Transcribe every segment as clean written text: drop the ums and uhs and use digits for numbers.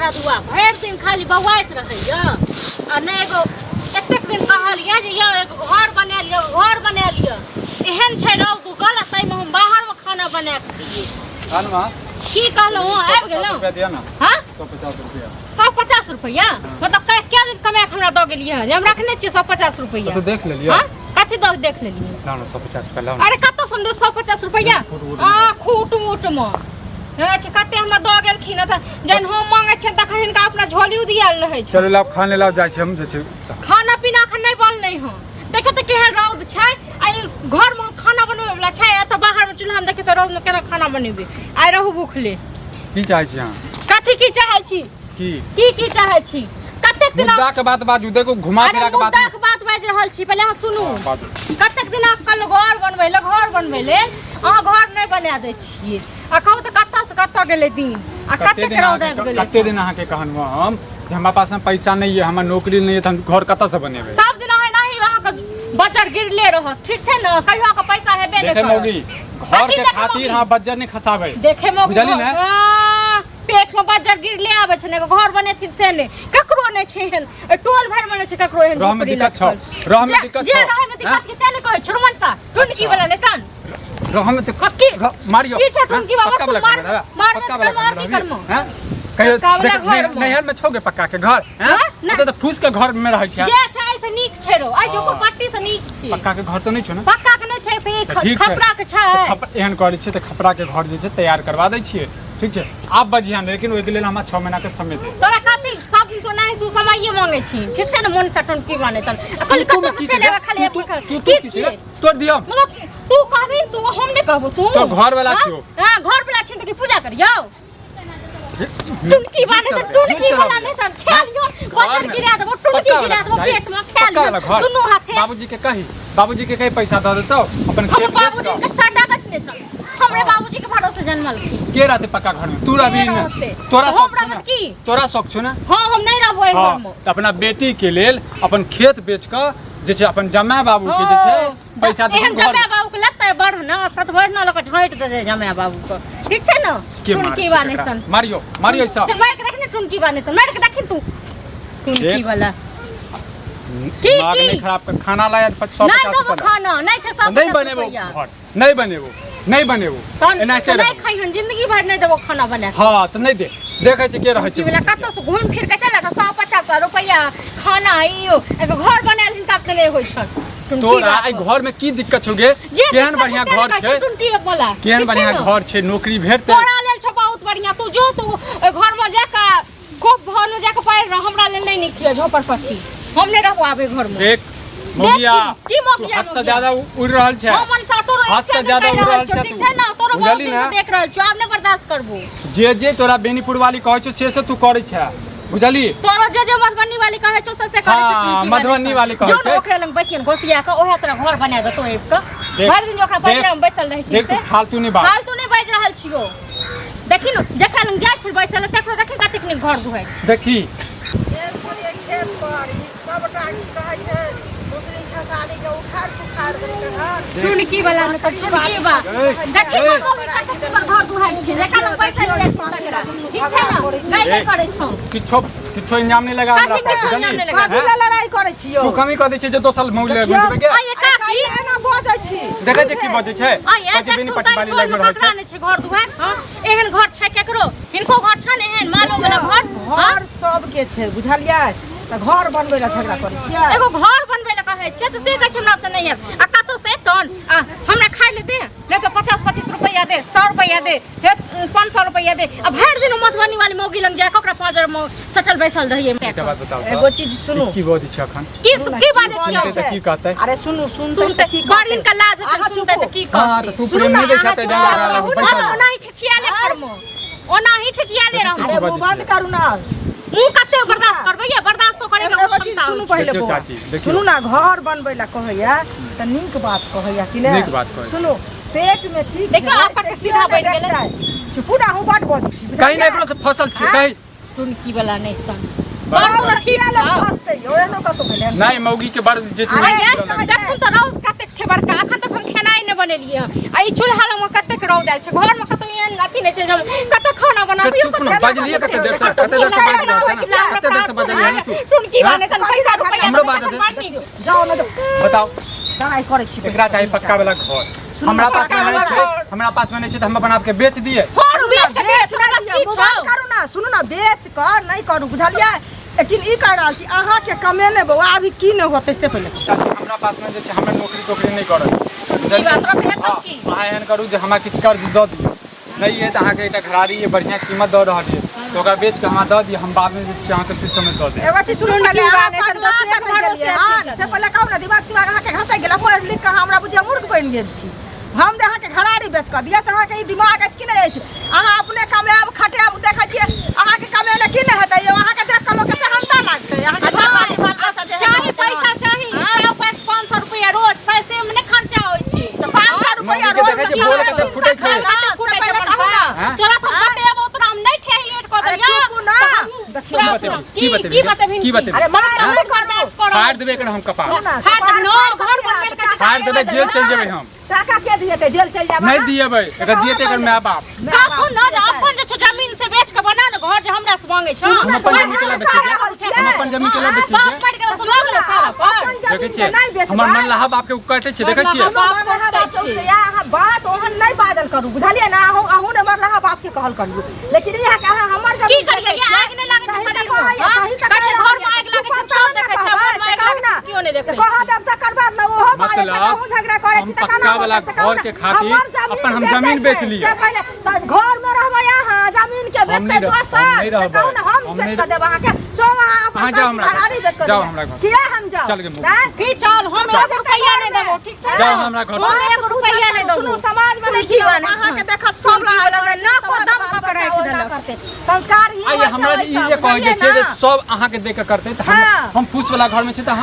तोरा दुआ भर दिन खाली बौआइत रहैया आ ने एगो एतेक दिन कहलिए जे यो एगो घर बना लियो एहन छै रौ तू गलत सही में हम बाहर में खाना बना के दिए खानवा की कहलो आबि गेलो रुपया दिया ना हां 150 रुपया 150 रुपया मतलब क्या दिन कमा के हमरा द गेलिए जे हम रखने छियै 150 रुपया तो देख लेलियो हां कथि देख लेलिए ना 150 रुपया लाओ अरे कत्तो सुन 150 रुपया हां खूट उट में अच्छा कते हमरा द गेलखिन त जन हम मांगे छै तखन इनका अपना झोली उदियाल रहै छै चलो लाओ खाने लाओ जाय छै हम जे छै खाना पीना अखन नहीं बनलै हँ देखे तो केहन रौद छै आ घर में खाना बनबै वाला छै एत बाहर में चूल्हा में देखे तो रौद में केना खाना बनेबे आइ रहू भूखले की चाहै छी अहाँ कथि की चाहै छी की चाहै छी कतेक दिन मुद्दा के बात बाजू देखो घुमा फिरा के बात मुद्दा के बात बाज रहल छी पहले अहाँ सुनू कतेक दिन कल घर बनबै लेल अहाँ घर नहीं बना दै छियै आ कहू त कत्ता से कत्ता गेलै दिन आ कतेक रौद आबि गेलै कते दिन अहाँ के कहनवा हम जे हमरा पास में पैसा नहीं है हमरा नौकरी नहीं है त हम घर कत्ता से बनेबे सब दिन नहीं अहाँ के बजट गिरले रहत ठीक छै न कहियो के पैसा हेबे नै देखे मौगी घर के खातिर हां बजट नहीं खसाबे देखे मौगी बुझली ना पेट में बजट गिरले आबै छै ने घर बनेथिन से ने ककरो नै छै एहन टोल भर में नै छै ककरो एहन रह में दिक्कत छ रह में दिक्कत छ जे रह में दिक्कत के तने कहै छ रोमन सा टुनकी वाला ने तन रह में तो कक्की मारियो की छ टुनकी बाबा तू मार पक्का वाला करमो हैं कहियो नहर में छोगे पक्का के घर हैं तो फूस के घर में रहै छै जे छै से नीक छै रो आइ जो पट्टी से नीक छै पक्का के घर तो नहीं छ ना पक्का के नै छै ते खपरा के छै एहन करै छै त खपरा के घर जे छै तैयार करवा दै छियै ठीक छै आप बजिया लेकिन ओइ के लेल हमरा 6 महीना के समय दे तोरा कथि सब दिन तो नहीं तू समय मांगे छी ठीक छै न मन से टन की माने तन कल कत से चलेबे खाली तू की तोड़ दियो मतलब तू कहबी तू हम नै कहबो तू तो घर वाला छियो हां घर वाला छी त की पूजा करियो टुनकी माने त टुनकी वाला नै तन खेलियो बजर गिरा देबो टुनकी गिरा देबो पेट में खेलियो दुनु हाथे बाबूजी के कही पैसा द देतो अपन खेत बेच बाबूजी के साटा गछने छ हमरे बाबूजी के भरोसे जन्मल की के रहते पक्का घर में तू रही न तोरा शौक छ ना हां हम नहीं रहबो एहि घर में अपना बेटी के लेल अपन खेत बेच के जे छै अपन जमाय बाबू के जे छै पैसा दे एहन जमाय बाबू के लत्ते बढ़ न सत बढ़ न लक झांट दे जमाय बाबू को ठीक छै न टुनकी बाने तन मारियो ऐसा मार के देखने टुनकी बाने तन मार के देखिन तू टुनकी वाला दिमाग नहीं खराब कर खाना लाया 150 रुपया खाना नहीं छै सब नहीं बनेबो घर नहीं बनेबो एना के नहीं खाई हम जिंदगी भर नहीं देबो खाना बना हां त नहीं दे देखे छै के रहै छै वाला कत्तो से घूम फिर के चला त 150 रुपया खाना आइयो एगो घर बनाल हिनका के नहीं होय छ तोरा आई घर में की दिक्कत होगे केहन बढ़िया घर छै टुनकी बोला केहन बढ़िया घर छै नौकरी भेटते तोरा लेल छ बहुत बढ़िया तू जो तू घर में जाके खूब भन जाके पढ़ हमरा लेल नहीं निकलियो झोपड़ पट्टी हम नहीं रहबो आबे घर में देख मोगिया की मोगिया हद से ज्यादा उड़ रहल छै हमन सातो हद से ज्यादा उड़ रहल छै ठीक छै ना तोरो बहुत दिन से देख रहल छ आब नै बर्दाश्त करबो जे तोरा बेनीपुर वाली कहै छ से तू करै छै बुझली तोरो जे मधुबनी वाली कहै छ से करै छ हां मधुबनी वाली कहै छै जो ओकरा लंग बैसियन घोसिया के ओहे तरह घर बना देतो एक के भर दिन ओकरा बजरा में बैसल रहै छी देख फालतू नहीं बाज रहल छियो देखि न जखन लंग जाय छ बैसल तकरो देखि कतेक नि घर दुहै देखी खेत पर सबटा कहै छै दूसरी खसाली के उखाड़ के घर टुनकी वाला में त टुनकी बा देखि न मोगी कते पर घर दुहाई छी जखन लंग बैसल रहै तकरा ठीक छै न नहीं करे छ किछो इंजाम नहीं लगा हमरा पास काहे लड़ाई करे छियो तू कमी क दै छै जे दोसर मौज ले गुंजबे के आ का की एना बजै छी देखै छै की बजै छै जे बिन पट्टी वाली लग रहल छै नै छै घर दुहार हां एहन घर छै केकरो हिनको घर छै ने एहन मालो वाला घर सब के छै बुझलियै त घर बनबै ला झगड़ा करै छियै एगो घर बनबै ला कहै छै त से कहै छै हमरा त नहीं है आ कतो से तन हमरा खाइ ले दे नै त 50-25 रुपया दे 100 रुपया दे 500 रुपया दे आ भर दिन मधुबनी वाली मौगी लंग जाके ओकरा पाजर में सटल बैसल रहिए के बात बताओ एगो चीज सुनू की बोलै छै अखन की बात छै की कहतै अरे सुनते की बड़िन का लाज होत सुनते त की कहतै हां त तू प्रेम नहीं दै छै त डंडा लगा पैसा ओना ही छिछियाले फरमो ओना ही छिछियाले रहम अरे वो बंद करू ना मुंह कते बर्दाश्त करबै ये बर्दाश्त तो करेगा सुनू पहले सुनू ना घर बनबै ला कहैया त नीक बात कहैया कि नै नीक बात कहै सुनू पेट में ठीक देखो आपका के सीधा बैठ गेलै चुपू ना हूं बात बजै छी कहीं ना एकरो से फसल छी कहीं टुनकी वाला नहीं तन बात ठीक छ फसते ओए न कतो भेले नहीं मौगी के बड़ जे छै देखथुन त रौद कतेक छै बड़का अखन तक हम खेनाइ नै बनेलियै आ ई चूल्हा लग में कतेक रौद आइल छै घर में कतो एहन अथी नै छै कत खाना बनाबियो चुप न बजलिए कते देर से बाजि रहल छै ना कते देर से बजलिए ना तू टुनकी बने तन पैसा रुपया हमरो बात दे जाओ न बताओ दनाई करै छी एकरा चाही पक्का वाला घर हमरा पास में नहीं छै हमरा पास में नहीं छै त हम अपन आप के बेच दिए घर बेच के बेच बात करू ना सुनू ना बेच कर नहीं करू बुझलिए लेकिन ई कह रहल छी अहाँ के कमेने बउआ अभी की न होतै से पहिले हमरा पास में जे छै हमरा नौकरी नहीं करत ई बात रहे तब की अहाँ एहन करू जे हमरा किछ कर्ज दऽ दियौ नहीं है त अहाँ के एकटा घरारी ये बढ़िया कीमत दऽ रहल है तो ओकरा बेच के हमरा दऽ दियौ हम बाद में जे छै अहाँ के कुछ समय दऽ देब एगो चीज सुनू ना से पहिले कहू ना दिमाग दिमाग अहाँ के घसै गेल पढ़ लिख के हमरा बुझिया मूर्ख बनि गेल छी हम जे अहाँ के घरारी बेच कर दिया से अहाँ के ई दिमाग अछि कि नहीं अछि अहाँ अपने कमाएब खटाएब देखै छियै अहाँ के कमेले की नहीं हेतै यौ अहाँ के देख के लोग के सहनता लागतै अहाँ के घरारी बाल बच्चा जे चाही पैसा चाही 500 रुपया रोज पैसे में नहीं खर्चा होय छै तो 500 रुपया रोज देखै छियै बोल के फुटै छै से पहले कहू ना तोरा तो बतेब उतना हम नहीं ठेलेट क देलियो चुप ना की बतेबी अरे मार नहीं कर फाड़ देबे कर हम कपार फाड़ नो घर बनबे के फाड़ देबे जेल चल जेबै हम टाका के दिए ते जेल चल जाबा नहीं दिएबै एकर दिए ते एकर माय बाप काथू न जा अपन जे छै जमीन से बेच के बना न घर जे हमरा से मांगे छै हम अपन जमीन केला बेचै छै हम अपन जमीन केला बेचै बाप छै मर गेल तो लोग ना सारा पर देखै छियै हमर मन लहा बाप के काटै छै देखै छियै बात ओहन नहीं बाजल करू बुझलिए ना अहू ने मरला बाप के कहल करू लेकिन यहाँ के अहाँ हमर की करिए ये आग नहीं लागे छै शरीर में कच्चे घर में आग लागे छै सब देखै छै घर में आग लागे क्यों नहीं देखै कह देब तकर बाद न ओहो बाजे छै हमहू झगड़ा करे छी पक्का वाला घर के खातिर अपन हम जमीन बेच लिए से पहले घर में रहबै अहाँ जमीन के बेच के दोसर कहू ना हम बेच के देब अहाँ के सो अहाँ अपन जाओ हमरा घरारी बेच के जाओ हमरा घर किया हम जाओ चल के की चल हम 1 रुपया नहीं देबो ठीक छै जाओ हमरा घर हम 1 रुपया नहीं देबो सुनो समाज में नहीं की अहाँ के देखत सब लड़ाई ना को दम पकड़ राख देलक संस्कार ही आइए हमरा ई जे कहै छै जे सब अहाँ के देख के करते त हम फूस वाला घर में छै त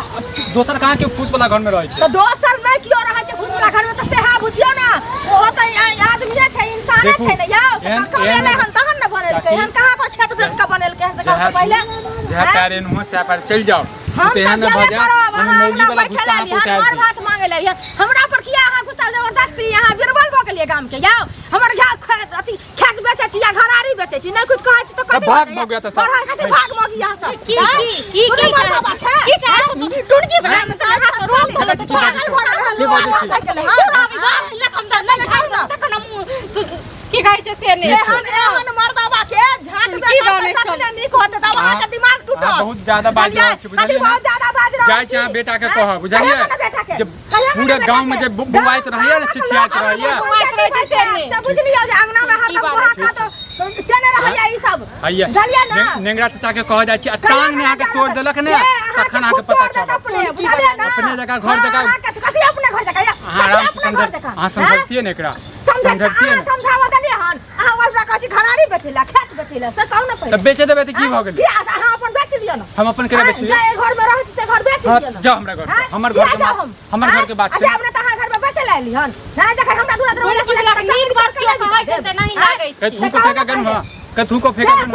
दोसर कहां के फूस वाला घर में रहै छै तो दोसर नहीं क्यों रहै छै फूस वाला घर में त सेहा बुझियो ना ओ त आदमी छै इंसान छै ने यौ से कमेले हन तहन न बनेलकै हम कहां पर खेत बेच के बनेलकै से कहू पहले जे पैरे नुह से पर चल जाओ हम तो एहन भ जा हम मौगी वाला गुस्सा आप उतार दी हाथ मांगे ले हमरा पर किया अहाँ गुस्सा जबरदस्ती यहाँ बिरबल भ गेलिए गाम के यौ हमर अथी खेत बेचै छी या घरारी बेचै छी नहीं कुछ कहै छी तो कथि भाग भ गया त सब कथि भाग भ गया सब की चाहे तू टुनकी बना में त हाथ रोक देले त की कहै छै से नहीं एहन मर्दावा के झाट में तखने नीक होत त अहाँ के दिमाग टूटत बहुत ज्यादा बाज रहल छै बुझलिए बहुत ज्यादा बाज रहल जाय छै बेटा के कह बुझलिए जब पूरा गांव में जब बुआइत रहैया न चिचियात रहैया बुझलिए जे अंगना में हर वहां का तो चले रहैया ई सब बुझलिए ना नेंगरा चाचा के कह जाय छी टांग ने आके तोड़ देलक ने तखन आके पता चलत बुझलिए ना अपने जगह घर जगह कथि अपने घर जगह अहाँ समझतिए ने एकरा समझतिए ना समझावा देलिए हन अहाँ ओकरा कहै छी घरारी बेचैला खेत बेचैला से कहू ना पहिले त बेचे देबे त की भ गेल की अहाँ अपन बेच दियौ ना हम अपन केना बेचिए जे घर में रहै छी से घर बेच दियौ ना जाओ हमरा घर हमर घर के बात हमर घर के बात अच्छा अपने त अहाँ घर में बेचै लाइली हन ना जखन हमरा दूर दूर नीक बात क्यों कहै छै त नहीं लागै छै कथू को फेंका गन कथू को फेंका गन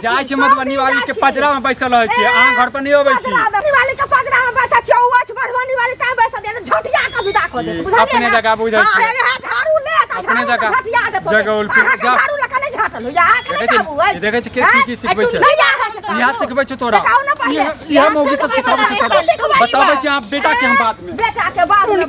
जाय छै मधुबनी वाली के पजरा में बैसल रहै छी अहाँ घर पर नहीं अबै छी मधुबनी वाली के पजरा में बैसल छी औछ मधुबनी वाली का बैसल दे झटिया के विदा क दे बुझलिए अपने जगह बुझै छी झाड़ू ले अपने जगह झटिया दे जगह जा झाड़ू लगा ले झाटल या के बाबू देखै छी की सिखबै छै इहा सिखबै छै तोरा इहा मौगी सब सिखाबै छै तोरा बताबै छी अहाँ बेटा के हम बात में बेटा के बात में